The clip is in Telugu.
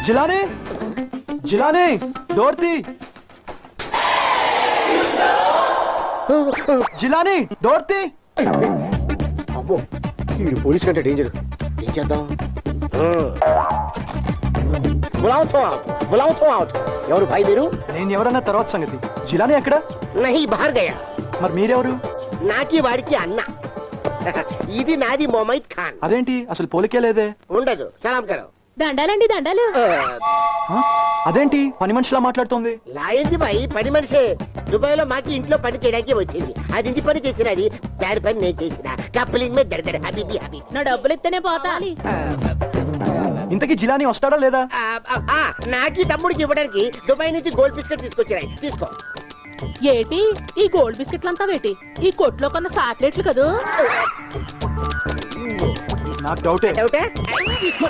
జిలానీ జిలానీ డోర్ తీ జిలానీ డోర్ తీ అబ్బో ఈ పోలీస్ కంటే డేంజర్. ఏం చేద్దాం? ఎవరు భాయ్ మీరు? నేను ఎవరన్నా తర్వాత సంగతి. జిలానీ ఎక్కడ? నహీ బాహర్ గయా. మరి మీరెవరు? నాకి వాడికి అన్న. ఇది నాది మొమైద్ ఖాన్. అదేంటి అసలు పోలికే లేదే. ఉండదు. సలాం కరో. దండాలండి దండాలు. అదేంటి పని మనిషిలా మాట్లాడుతోంది? లాయింది భాయ్, పని మనిషే. దుబాయ్ లో మాకి ఇంట్లో పని చేయడానికి వచ్చింది. అది ఇంటి పని చేసినది, దాని పని నేను చేసిన. కప్లింగ్ మీద దడదడ హబీబీ హబీబీ. నా డబ్బులు ఇస్తేనే పోతా. ఇంతకీ జిలానీ వస్తాడా లేదా? నాకి తమ్ముడికి ఇవ్వడానికి దుబాయ్ నుంచి గోల్డ్ బిస్కెట్ తీసుకొచ్చినాయి. తీసుకో. ఏటి ఈ గోల్డ్ బిస్కెట్లంతా వేటి? ఈ కొట్లో కొన్న చాక్లెట్లు కదూ? నాకు డౌటే. డౌటే? తీసుకో.